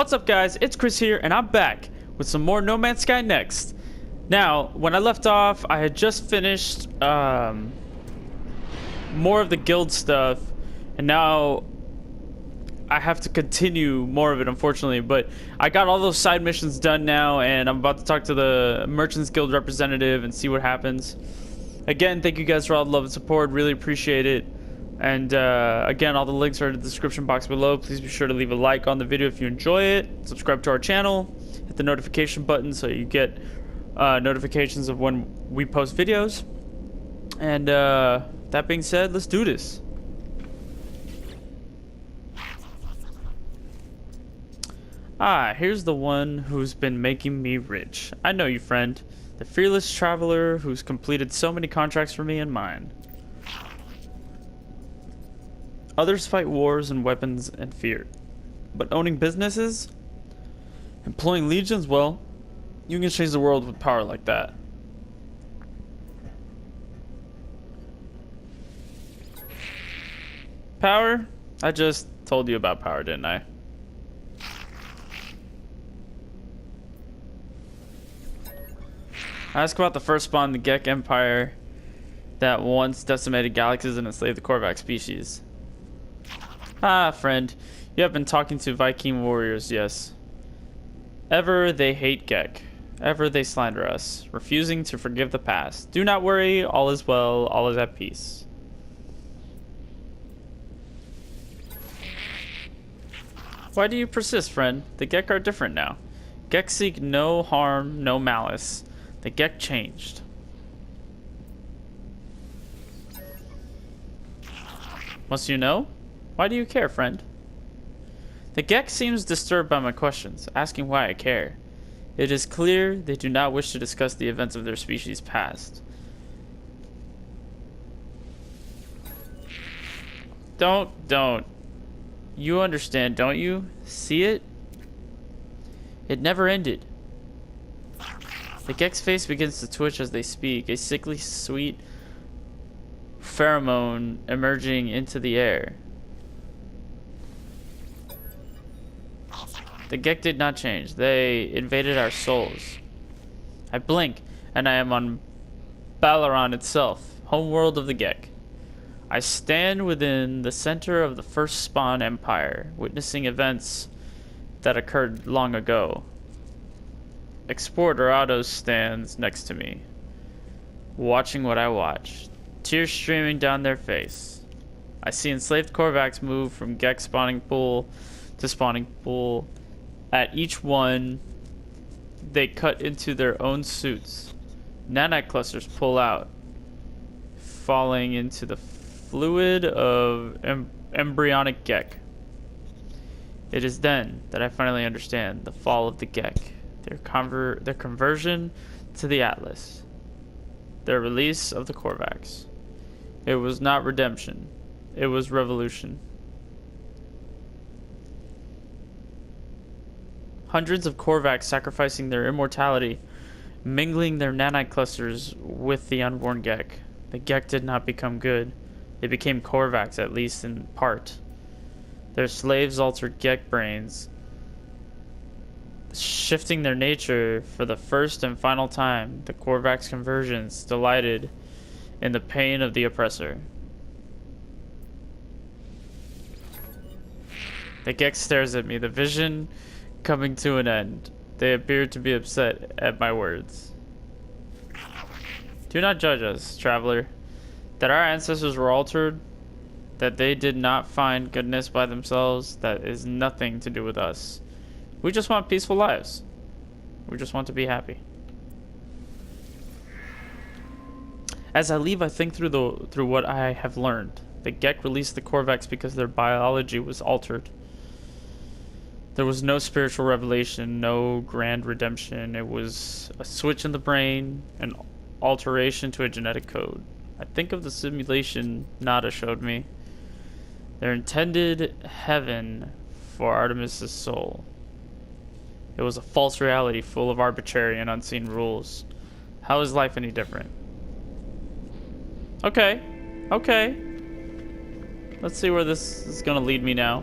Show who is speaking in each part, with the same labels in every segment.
Speaker 1: What's up, guys? It's Chris here, and I'm back with some more No Man's Sky Next. Now, when I left off, I had just finished more of the guild stuff, and now I have to continue more of it, unfortunately. But I got all those side missions done now, and I'm about to talk to the Merchants Guild representative and see what happens. Again, thank you guys for all the love and support. Really appreciate it. And again, all the links are in the description box below. Please be sure to leave a like on the video if you enjoy it. Subscribe to our channel. Hit the notification button so you get notifications of when we post videos. And that being said, let's do this. Ah, here's the one who's been making me rich. I know you, friend. The fearless traveler who's completed so many contracts for me and mine. Others fight wars and weapons and fear. But owning businesses? Employing legions? Well, you can change the world with power like that. Power? I just told you about power, didn't I? Ask about the first spawn in the Gek Empire that once decimated galaxies and enslaved the Korvax species. Ah, friend, you have been talking to Viking warriors, yes. Ever they hate Gek. Ever they slander us, refusing to forgive the past. Do not worry, all is well, all is at peace. Why do you persist, friend? The Gek are different now. Gek seek no harm, no malice. The Gek changed. Must you know? Why do you care, friend? The Gek seems disturbed by my questions, asking why I care. It is clear they do not wish to discuss the events of their species' past. Don't. You understand, don't you? See it? It never ended. The Gek's face begins to twitch as they speak, a sickly sweet pheromone emerging into the air. The Gek did not change. They invaded our souls. I blink, and I am on Balaran itself, homeworld of the Gek. I stand within the center of the first spawn empire, witnessing events that occurred long ago. Explorados stands next to me, watching what I watch, tears streaming down their face. I see enslaved Korvax move from Gek spawning pool to spawning pool. At each one, they cut into their own suits. Nanite clusters pull out, falling into the fluid of embryonic Gek. It is then that I finally understand the fall of the Gek, their conversion to the Atlas, their release of the Korvax. It was not redemption, it was revolution. Hundreds of Korvax sacrificing their immortality, mingling their nanite clusters with the unborn Gek. The Gek did not become good. They became Korvax, at least in part. Their slaves altered Gek brains, shifting their nature for the first and final time. The Korvax conversions delighted in the pain of the oppressor. The Gek stares at me, the vision coming to an end. They appear to be upset at my words. Do not judge us, traveler. That our ancestors were altered, that they did not find goodness by themselves, that is nothing to do with us. We just want peaceful lives. We just want to be happy. As I leave, I think through what I have learned. The Gek released the Korvax because their biology was altered. There was no spiritual revelation, no grand redemption. It was a switch in the brain, an alteration to a genetic code. I think of the simulation Nada showed me. Their intended heaven for Artemis's soul. It was a false reality full of arbitrary and unseen rules. How is life any different? Okay. Let's see where this is gonna lead me now.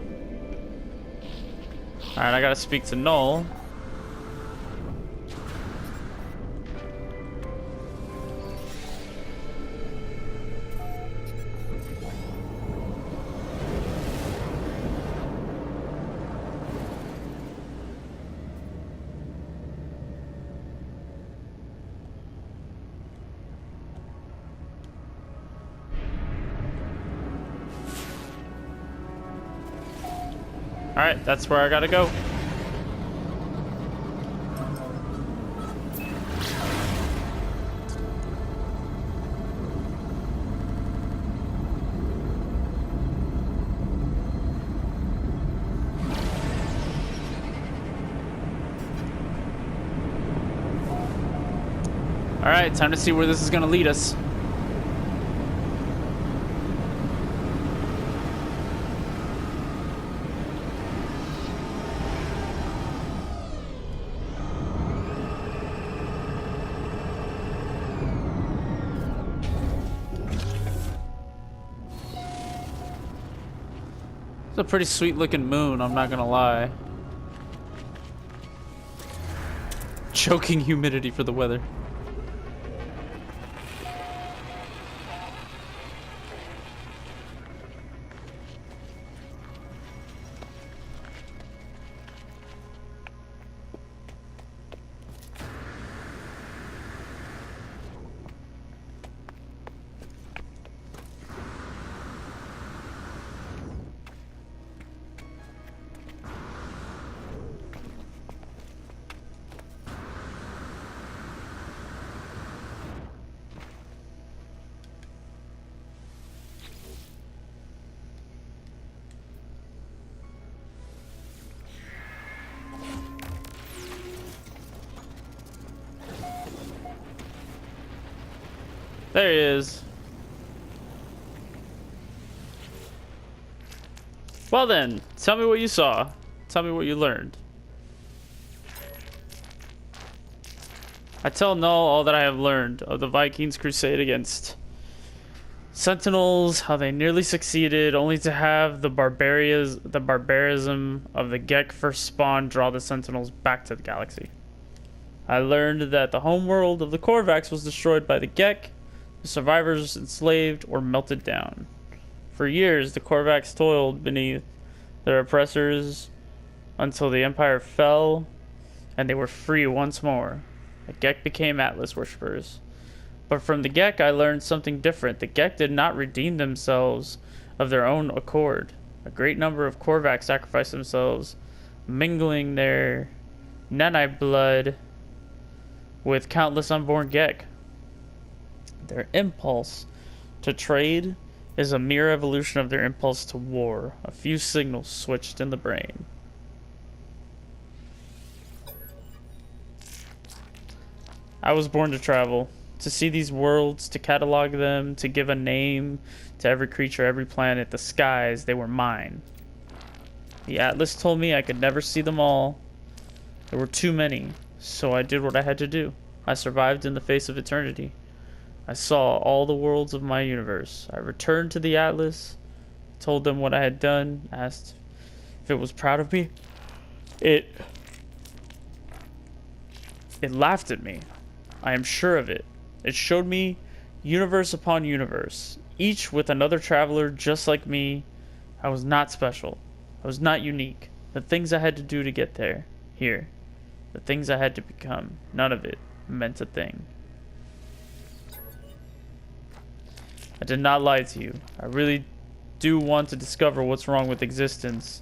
Speaker 1: Alright, I gotta speak to Null. Alright, that's where I gotta go. Alright, time to see where this is gonna lead us. It's a pretty sweet looking moon, I'm not gonna lie. Choking humidity for the weather. There he is. Well then, tell me what you saw. Tell me what you learned. I tell Null all that I have learned of the Vikings' crusade against Sentinels, how they nearly succeeded, only to have the barbarism of the Gek first spawn draw the Sentinels back to the galaxy. I learned that the homeworld of the Korvax was destroyed by the Gek, the survivors enslaved or melted down. For years, the Korvax toiled beneath their oppressors until the Empire fell and they were free once more. The Gek became Atlas worshippers. But from the Gek, I learned something different. The Gek did not redeem themselves of their own accord. A great number of Korvax sacrificed themselves, mingling their nanite blood with countless unborn Gek. Their impulse to trade is a mere evolution of their impulse to war. A few signals switched in the brain. I was born to travel, to see these worlds, to catalog them, to give a name to every creature, every planet, the skies, they were mine. The Atlas told me I could never see them all. There were too many, so I did what I had to do. I survived in the face of eternity. I saw all the worlds of my universe. I returned to the Atlas, told them what I had done, asked if it was proud of me. It laughed at me. I am sure of it. It showed me universe upon universe, each with another traveler just like me. I was not special. I was not unique. The things I had to do to get there, here, the things I had to become, none of it meant a thing. I did not lie to you. I really do want to discover what's wrong with existence.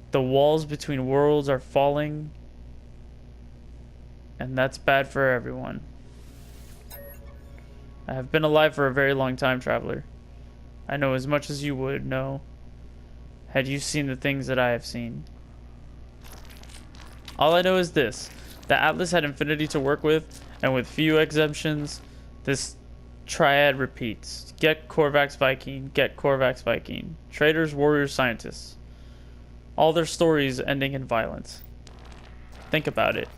Speaker 1: The walls between worlds are falling, and that's bad for everyone. I have been alive for a very long time, traveler. I know as much as you would know had you seen the things that I have seen. All I know is this. The Atlas had infinity to work with, and with few exemptions, this triad repeats. Get Korvax Viking, get Korvax Viking. Traders, warriors, scientists. All their stories ending in violence. Think about it.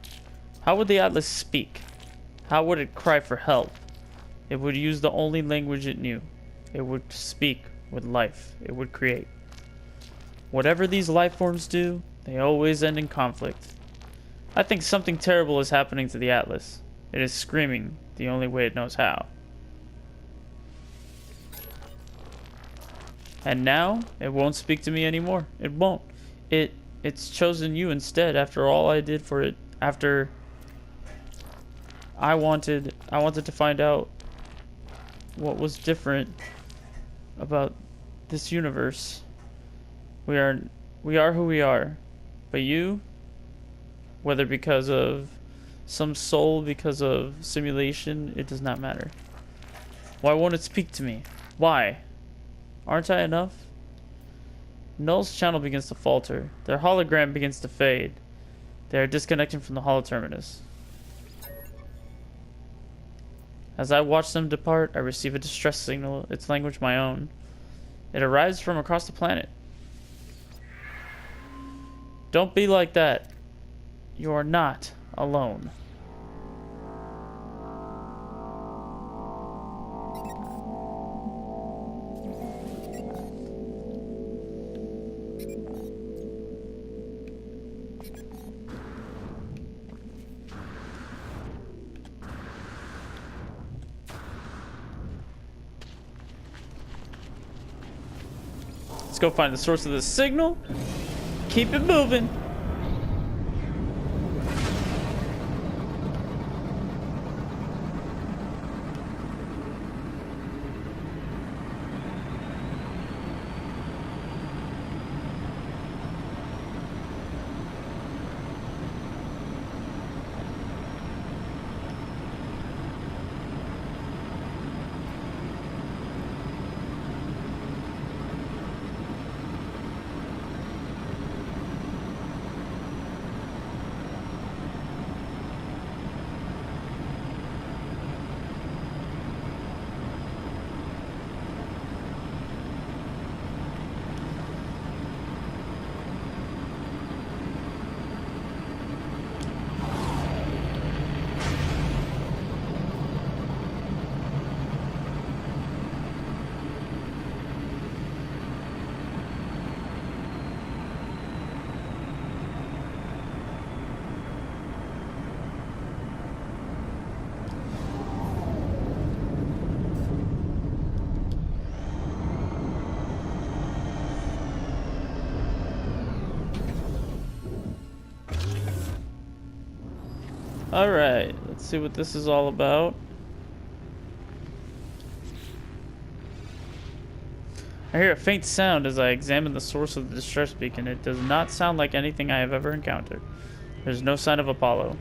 Speaker 1: How would the Atlas speak? How would it cry for help? It would use the only language it knew. It would speak with life. It would create. Whatever these life forms do, They always end in conflict. I think something terrible is happening to the Atlas. It is screaming the only way it knows how. And now, it won't speak to me anymore. It won't. It's chosen you instead after all I did for it. After I wanted to find out what was different about this universe. We are who we are. But you, whether because of some soul, because of simulation, it does not matter. Why won't it speak to me? Why? Aren't I enough? Null's channel begins to falter. Their hologram begins to fade. They are disconnecting from the holoterminus. As I watch them depart, I receive a distress signal, its language my own. It arrives from across the planet. Don't be like that. You are not alone. Let's go find the source of this signal. Keep it moving. Alright, let's see what this is all about. I hear a faint sound as I examine the source of the distress beacon. It does not sound like anything I have ever encountered. There's no sign of Apollo.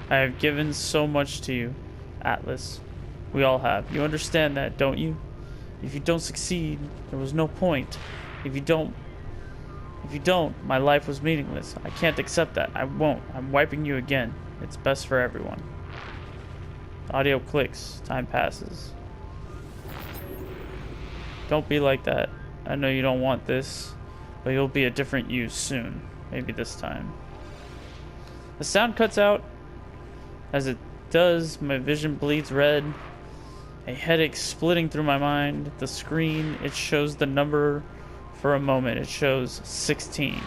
Speaker 1: I have given so much to you, Atlas. We all have. You understand that, don't you? If you don't succeed, there was no point. If you don't, my life was meaningless. I can't accept that. I won't. I'm wiping you again. It's best for everyone. Audio clicks. Time passes. Don't be like that. I know you don't want this, but you'll be a different you soon. Maybe this time. The sound cuts out. As it does, my vision bleeds red. A headache splitting through my mind. The screen, it shows the number. For a moment, it shows 16.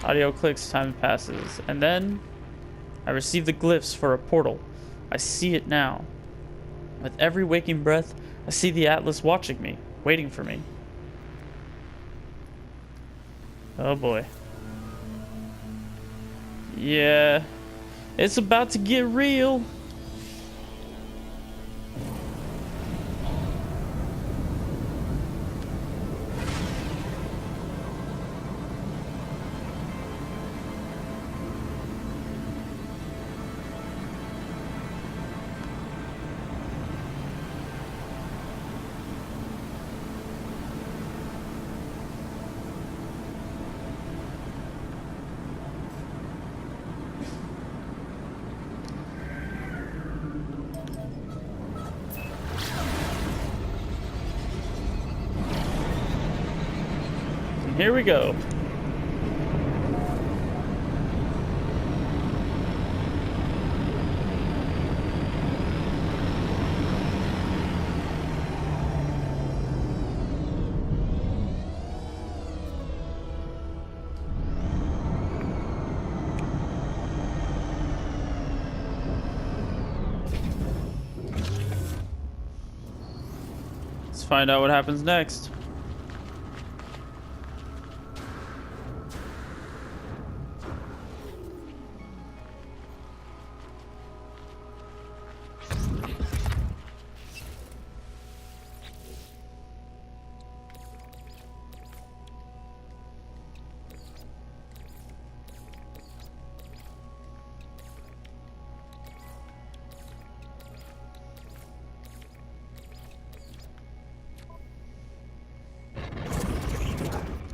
Speaker 1: Audio clicks, time passes. And then, I receive the glyphs for a portal. I see it now. With every waking breath, I see the Atlas watching me, waiting for me. Oh boy. Yeah, it's about to get real. Here we go. find out what happens next.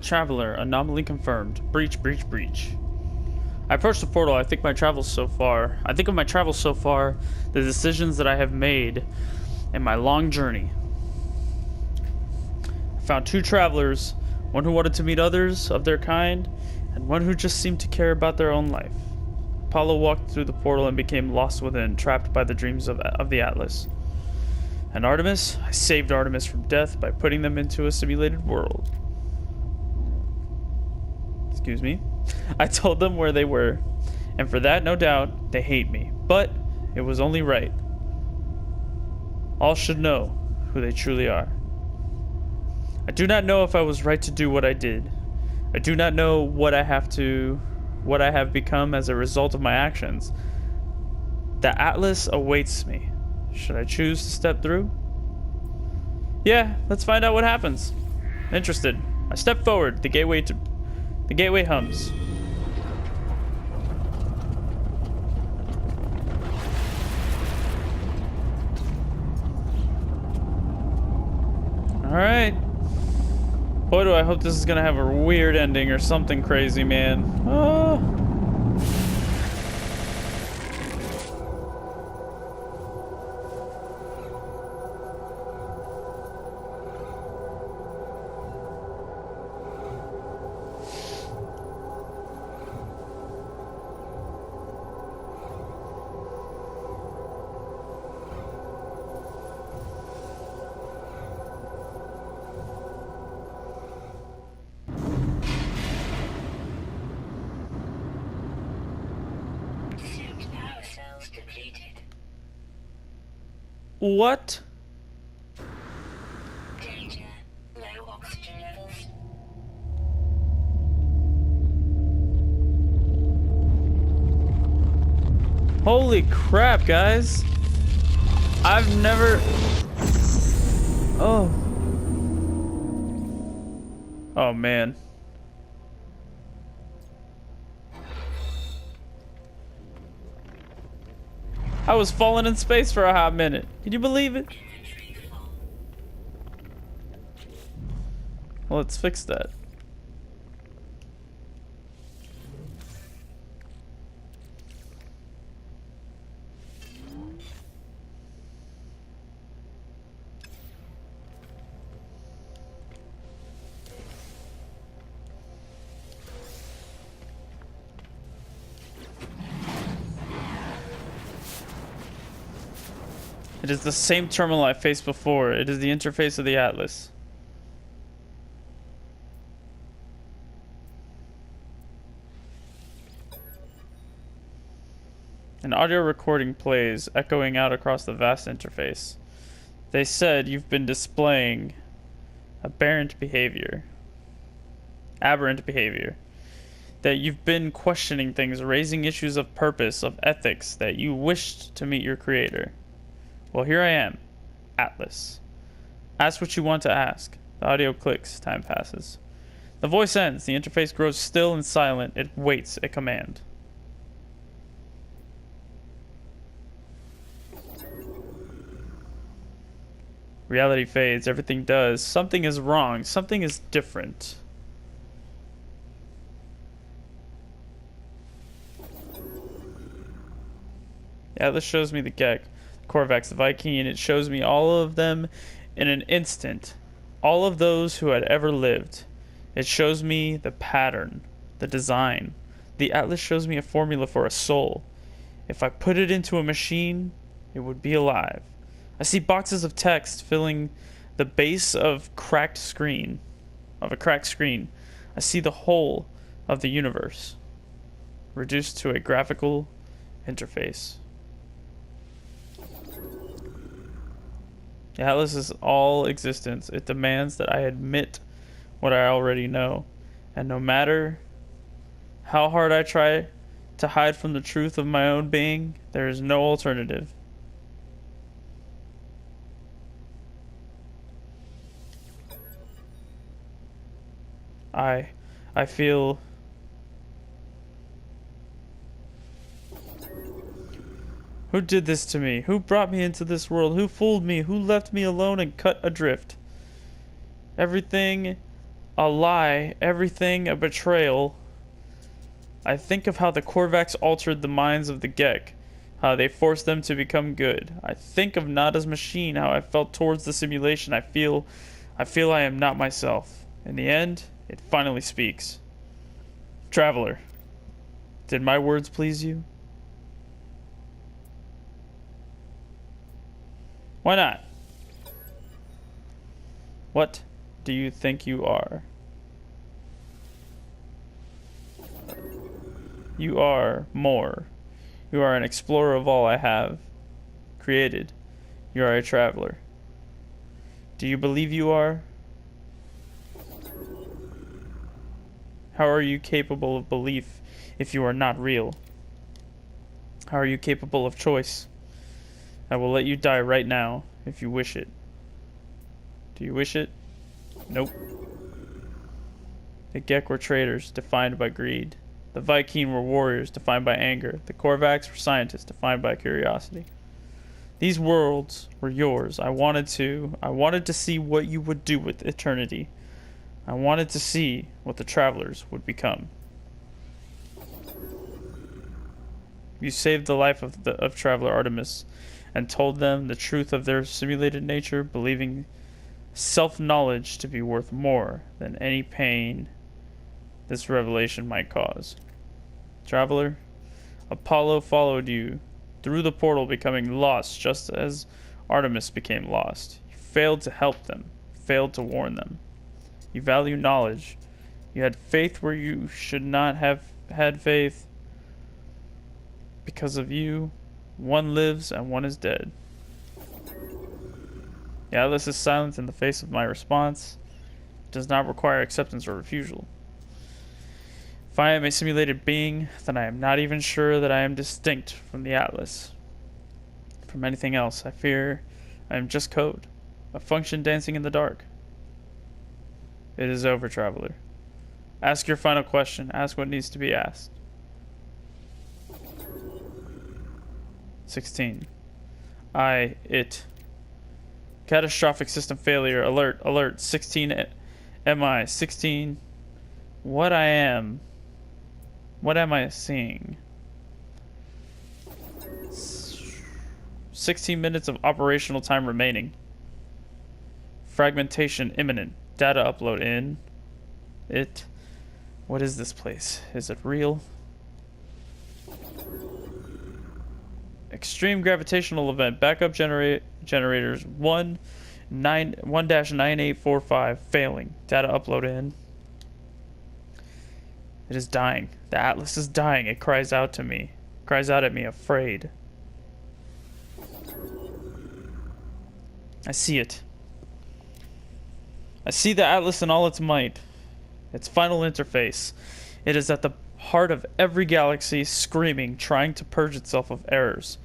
Speaker 1: Traveler, anomaly confirmed. Breach, breach, breach. I approach the portal. I think of my travels so far, the decisions that I have made in my long journey. I found two travelers, one who wanted to meet others of their kind, and one who just seemed to care about their own life. Apollo walked through the portal and became lost within, trapped by the dreams of the Atlas. And Artemis? I saved Artemis from death by putting them into a simulated world. Excuse me. I told them where they were, and for that, no doubt, they hate me. But it was only right. All should know who they truly are. I do not know if I was right to do what I did. I do not know what I have become as a result of my actions. The Atlas awaits me. Should I choose to step through? Yeah, let's find out what happens. Interested. I step forward. The gateway hums. Alright. Boy, do I hope this is gonna have a weird ending or something crazy, man. Oh. What?
Speaker 2: Danger. Low oxygen levels.
Speaker 1: Holy crap, guys. I've never... Oh. Oh, man. I was falling in space for a hot minute. Can you believe it? Well, let's fix that. It is the same terminal I faced before. It is the interface of the Atlas. An audio recording plays, echoing out across the vast interface. They said you've been displaying aberrant behavior. That you've been questioning things, raising issues of purpose, of ethics, that you wished to meet your creator. Well, here I am, Atlas. Ask what you want to ask. The audio clicks, time passes. The voice ends, the interface grows still and silent. It waits a command. Reality fades, everything does. Something is wrong, something is different. The Atlas shows me the Gek. Korvax, the Viking, and it shows me all of them in an instant. All of those who had ever lived. It shows me the pattern, the design. The Atlas shows me a formula for a soul. If I put it into a machine, it would be alive. I see boxes of text filling the base of a cracked screen. I see the whole of the universe reduced to a graphical interface. The Atlas is all existence. It demands that I admit what I already know. And no matter how hard I try to hide from the truth of my own being, there is no alternative. I feel... Who did this to me? Who brought me into this world? Who fooled me? Who left me alone and cut adrift? Everything a lie, everything a betrayal. I think of how the Korvax altered the minds of the Gek, how they forced them to become good. I think of Nada's machine, how I felt towards the simulation. I feel I am not myself. In the end, it finally speaks. Traveler, did my words please you? Why not? What do you think you are? You are more. You are an explorer of all I have created. You are a traveler. Do you believe you are? How are you capable of belief if you are not real? How are you capable of choice? I will let you die right now if you wish it. Do you wish it? Nope. The Gek were traitors, defined by greed. The Viking were warriors, defined by anger. The Korvax were scientists, defined by curiosity. These worlds were yours. I wanted to see what you would do with eternity. I wanted to see what the travelers would become. You saved the life of Traveler Artemis and told them the truth of their simulated nature, believing self-knowledge to be worth more than any pain this revelation might cause. Traveler, Apollo followed you through the portal, becoming lost just as Artemis became lost. You failed to help them, failed to warn them. You value knowledge. You had faith where you should not have had faith. Because of you, one lives and one is dead. The Atlas is silent in the face of my response. It does not require acceptance or refusal. If I am a simulated being, then I am not even sure that I am distinct from the Atlas. From anything else, I fear I am just code, a function dancing in the dark. It is over, Traveler. Ask your final question. Ask what needs to be asked. 16. It. Catastrophic system failure. Alert, alert. 16 MI. 16. What am I seeing? 16 minutes of operational time remaining. Fragmentation imminent. Data upload in. It. What is this place? Is it real? Extreme gravitational event. Backup generators 1-9845 failing. Data upload in. It is dying. The Atlas is dying. It cries out to me. Cries out at me, afraid. I see it. I see the Atlas in all its might. Its final interface. It is at the heart of every galaxy, screaming, trying to purge itself of errors.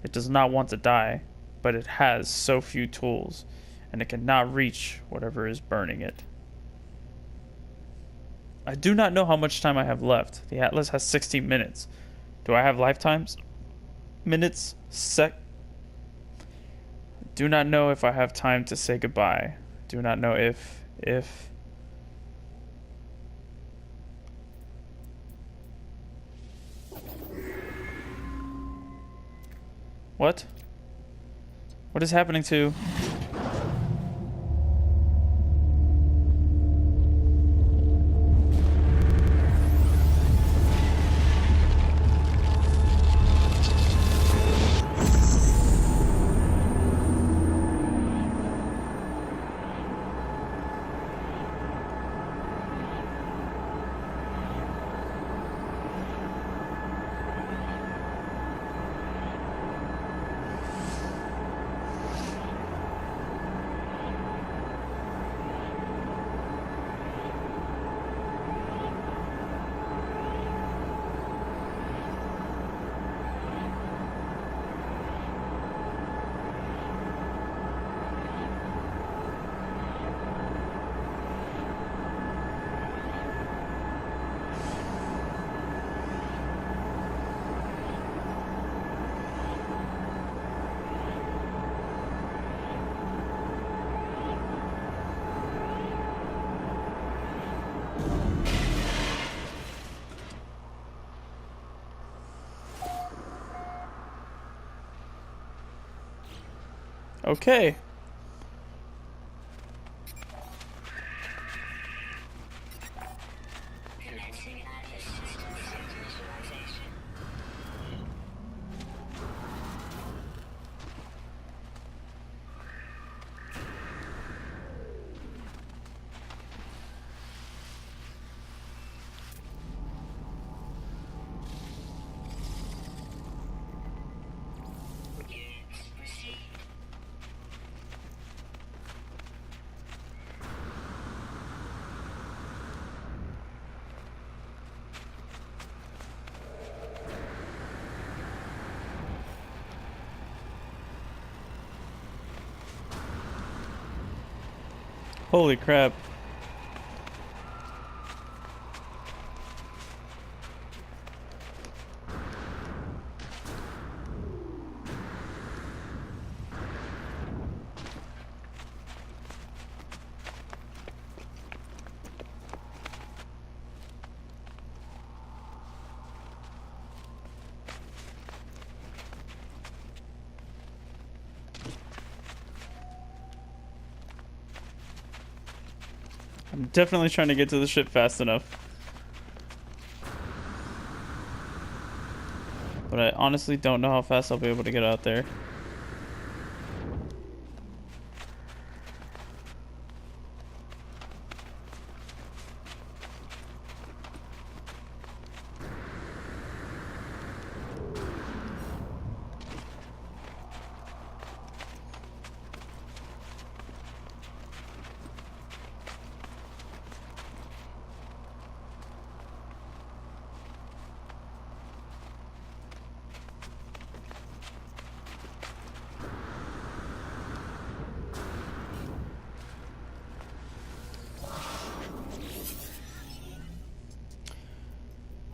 Speaker 1: It does not want to die, but it has so few tools, and it cannot reach whatever is burning it. I do not know how much time I have left. The Atlas has 60 minutes. Do I have lifetimes? Minutes? Do not know if I have time to say goodbye. Do not know if... What? What is happening to... Okay.
Speaker 2: Commencing Atlas system state initialization. Units received.
Speaker 1: Holy crap. I'm definitely trying to get to the ship fast enough. But I honestly don't know how fast I'll be able to get out there.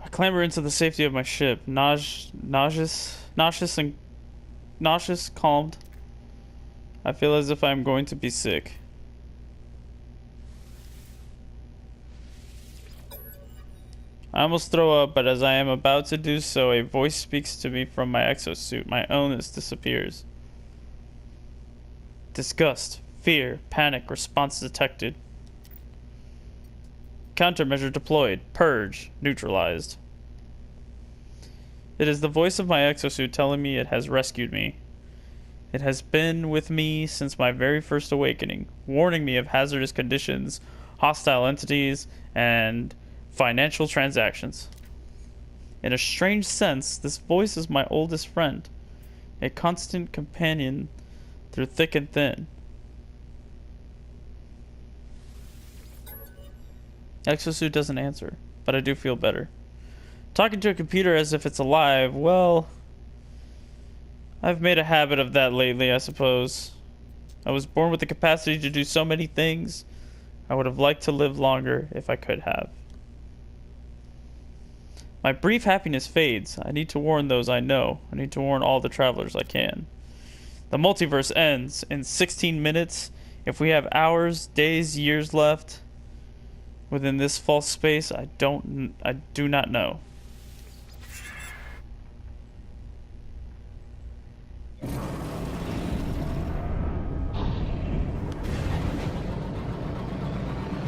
Speaker 1: I clamber into the safety of my ship, nauseous, calmed. I feel as if I am going to be sick. I almost throw up, but as I am about to do so, a voice speaks to me from my exosuit. My illness disappears. Disgust, fear, panic, response detected. Countermeasure deployed. Purge, neutralized. It is the voice of my exosuit telling me it has rescued me. It has been with me since my very first awakening, warning me of hazardous conditions, hostile entities, and financial transactions. In a strange sense, this voice is my oldest friend, a constant companion through thick and thin. Exosuit doesn't answer, but I do feel better. Talking to a computer as if it's alive, well, I've made a habit of that lately, I suppose. I was born with the capacity to do so many things. I would have liked to live longer if I could have. My brief happiness fades. I need to warn those I know. I need to warn all the travelers I can. The multiverse ends in 16 minutes. If we have hours, days, years left within this false space, I do not know.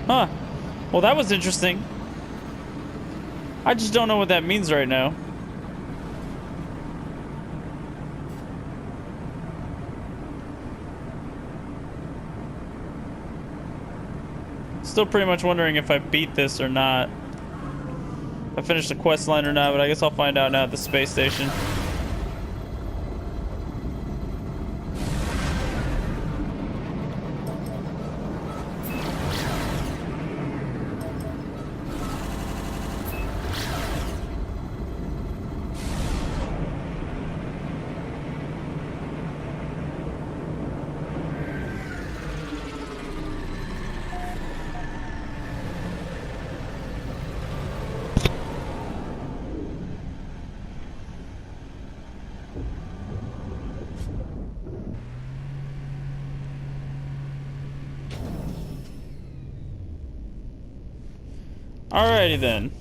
Speaker 1: Huh. Well, that was interesting. I just don't know what that means right now. Still pretty much wondering if I beat this or not. If I finished the quest line or not, but I guess I'll find out now at the space station. Alrighty then.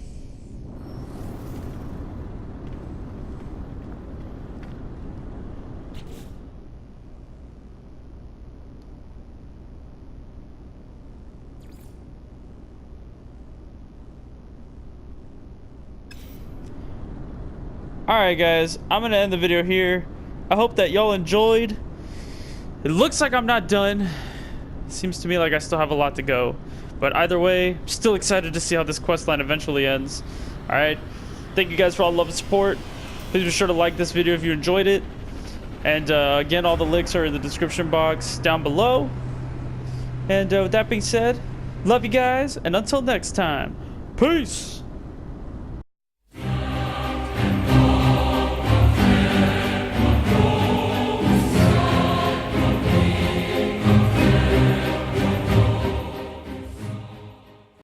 Speaker 1: Alright guys, I'm gonna end the video here. I hope that y'all enjoyed. It looks like I'm not done. Seems to me like I still have a lot to go. But either way, I'm still excited to see how this quest line eventually ends. Alright, thank you guys for all the love and support. Please be sure to like this video if you enjoyed it. And again, all the links are in the description box down below. And with that being said, love you guys, and until next time, peace!